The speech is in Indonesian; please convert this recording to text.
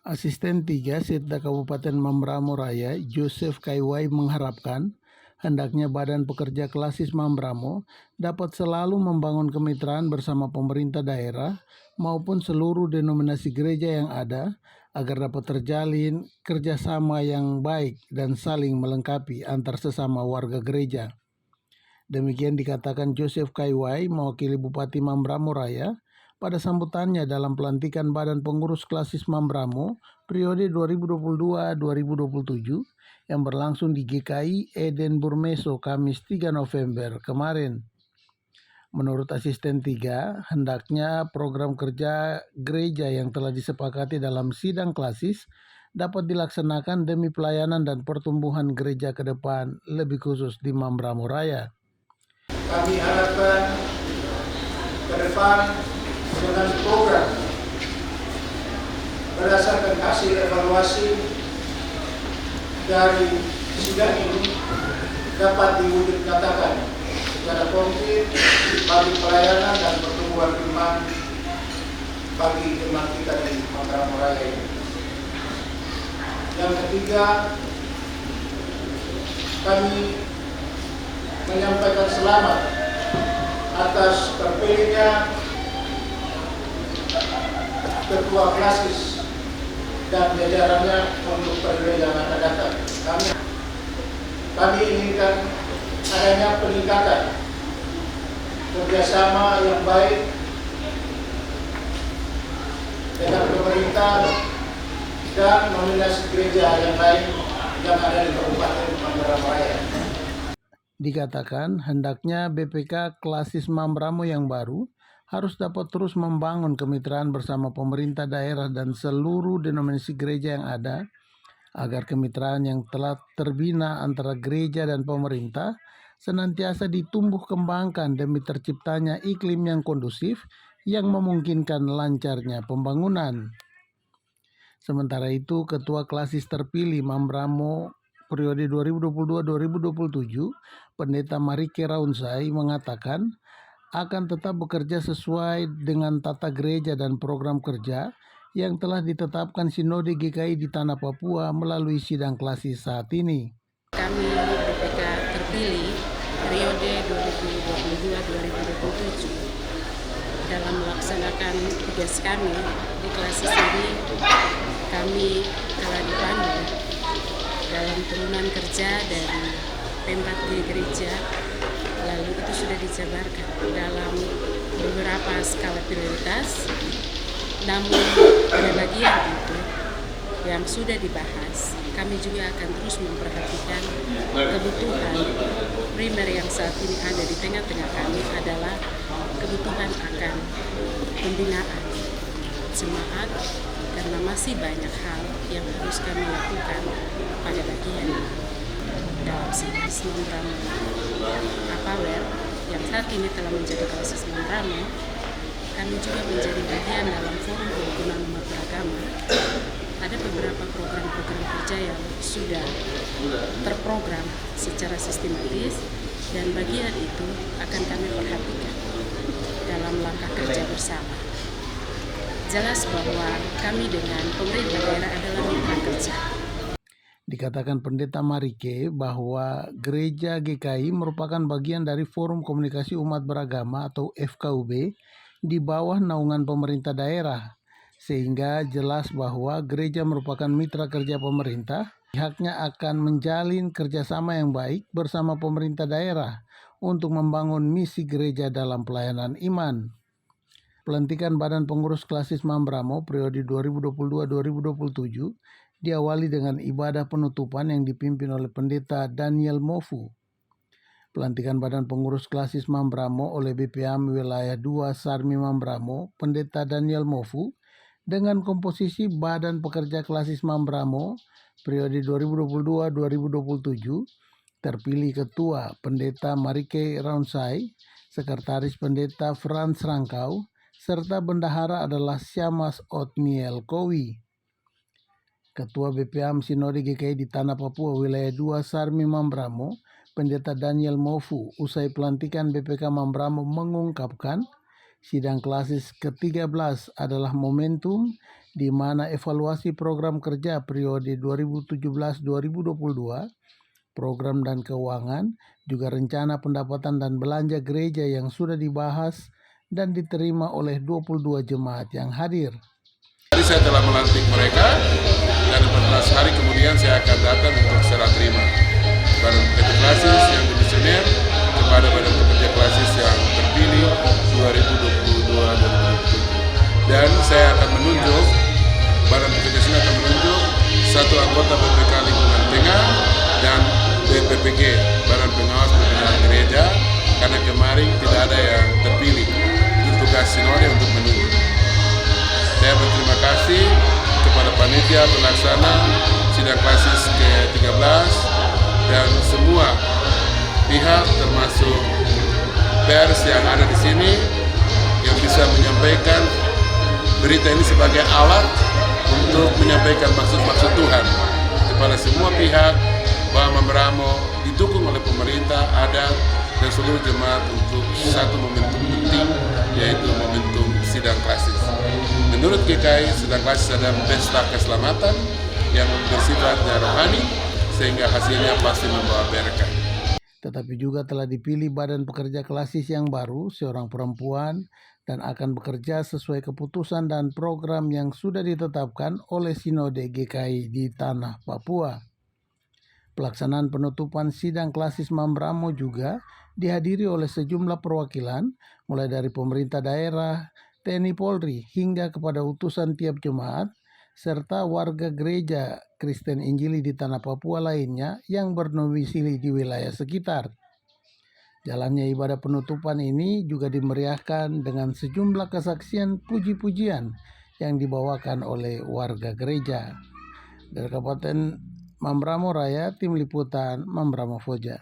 Asisten 3 Setda Kabupaten Mamberamo Raya, Joseph Kaiwai mengharapkan hendaknya Badan Pekerja Klasis Mamberamo dapat selalu membangun kemitraan bersama pemerintah daerah maupun seluruh denominasi gereja yang ada agar dapat terjalin kerjasama yang baik dan saling melengkapi antar sesama warga gereja. Demikian dikatakan Joseph Kaiwai mewakili Bupati Mamberamo Raya pada sambutannya dalam pelantikan Badan Pengurus Klasis Mamberamo periode 2022-2027 yang berlangsung di GKI Eden Burmeso Kamis 3 November kemarin. Menurut asisten 3, hendaknya program kerja gereja yang telah disepakati dalam sidang klasis dapat dilaksanakan demi pelayanan dan pertumbuhan gereja ke depan, lebih khusus di Mamberamo Raya. Kami harapkan ke depan dengan program berdasarkan hasil evaluasi dari sidang ini dapat diwujudkan secara konkret bagi pelayanan dan pertumbuhan iman bagi iman kita di Mamberamo Raya ini. Yang ketiga, kami menyampaikan selamat atas terpilihnya Ketua Klasis dan jajarannya untuk periode yang akan datang. Kami inginkan adanya peningkatan kerjasama yang baik dengan pemerintah dan nominasi gereja yang lain yang ada di Kabupaten Mamberamo Raya. Dikatakan hendaknya BPK Klasis Mamberamo yang baru harus dapat terus membangun kemitraan bersama pemerintah daerah dan seluruh denominasi gereja yang ada agar kemitraan yang telah terbina antara gereja dan pemerintah senantiasa ditumbuh kembangkan demi terciptanya iklim yang kondusif yang memungkinkan lancarnya pembangunan. Sementara itu, Ketua Klasis terpilih Mamberamo periode 2022-2027, Pendeta Marike Raunsai mengatakan akan tetap bekerja sesuai dengan tata gereja dan program kerja yang telah ditetapkan Sinode GKI di Tanah Papua melalui sidang klasis saat ini. Kami BPK terpilih periode 2022-2027 dalam melaksanakan tugas kami di klasis ini. Kami telah dipandu dalam turunan kerja dari Pembat di gereja, lalu itu sudah dijabarkan dalam beberapa skala prioritas. Namun pada bagian itu yang sudah dibahas, kami juga akan terus memperhatikan kebutuhan primer yang saat ini ada di tengah-tengah kami adalah kebutuhan akan pembinaan jemaat, karena masih banyak hal yang harus kami lakukan pada bagian dalam klasis Mamberamo Apawer yang saat ini telah menjadi klasis Mamberamo. Kami juga menjadi bagian dalam forum kerukunan umat beragama. Ada beberapa program-program kerja yang sudah terprogram secara sistematis dan bagian itu akan kami perhatikan dalam langkah kerja bersama. Jelas bahwa kami dengan pemerintah daerah adalah mitra kerja. Dikatakan Pendeta Marike bahwa Gereja GKI merupakan bagian dari Forum Komunikasi Umat Beragama atau FKUB di bawah naungan pemerintah daerah, sehingga jelas bahwa gereja merupakan mitra kerja pemerintah. Pihaknya akan menjalin kerjasama yang baik bersama pemerintah daerah untuk membangun misi gereja dalam pelayanan iman. Pelantikan Badan Pengurus Klasis Mamberamo periode 2022-2027 diawali dengan ibadah penutupan yang dipimpin oleh Pendeta Daniel Mofu. Pelantikan Badan Pengurus Klasis Mamberamo oleh BPAM Wilayah 2 Sarmi Mamberamo, Pendeta Daniel Mofu, dengan komposisi Badan Pekerja Klasis Mamberamo periode 2022-2027, terpilih Ketua Pendeta Marike Raunsai, Sekretaris Pendeta Frans Rangkau, serta Bendahara adalah Syamas Otniel Kowi. Ketua BPAM Sinode GKI di Tanah Papua Wilayah 2 Sarmi Mamberamo, Pendeta Daniel Mofu, usai pelantikan BPK Mamberamo mengungkapkan sidang klasis ke-13 adalah momentum di mana evaluasi program kerja periode 2017-2022, program dan keuangan, juga rencana pendapatan dan belanja gereja yang sudah dibahas dan diterima oleh 22 jemaat yang hadir. Jadi saya telah melantik mereka dan 14 hari kemudian saya akan datang untuk serah terima badan pekerja klasis yang dimisioner kepada badan pekerja klasis yang terpilih 2022-2027. Dan saya akan menunjuk, badan pekerja sini akan menunjuk satu anggota BPK Lingkungan Tengah dan BPPG, Badan Pengawas Pembinaan Gereja, karena kemarin tidak ada yang terpilih. Itu tugas sinode untuk menunjuk. Saya berterima kasih kepada panitia pelaksana sidang klasis ke-13 dan semua pihak termasuk pers yang ada di sini yang bisa menyampaikan berita ini sebagai alat untuk menyampaikan maksud-maksud Tuhan kepada semua pihak bahwa Membramo didukung oleh pemerintah, adat, dan seluruh jemaat untuk satu momentum penting, yaitu momentum sidang klasis. Menurut GKI, sidang klasis adalah pesta keselamatan yang bersifatnya rohani, sehingga hasilnya pasti membawa berkah. Tetapi juga telah dipilih badan pekerja klasis yang baru, seorang perempuan, dan akan bekerja sesuai keputusan dan program yang sudah ditetapkan oleh Sinode GKI di Tanah Papua. Pelaksanaan penutupan sidang klasis Membramo juga dihadiri oleh sejumlah perwakilan, mulai dari pemerintah daerah, TNI Polri, hingga kepada utusan tiap jemaat, serta warga gereja Kristen Injili di Tanah Papua lainnya yang berdomisili di wilayah sekitar. Jalannya ibadah penutupan ini juga dimeriahkan dengan sejumlah kesaksian puji-pujian yang dibawakan oleh warga gereja. Dari Kabupaten Membramo Raya, Tim Liputan Membramo Foja.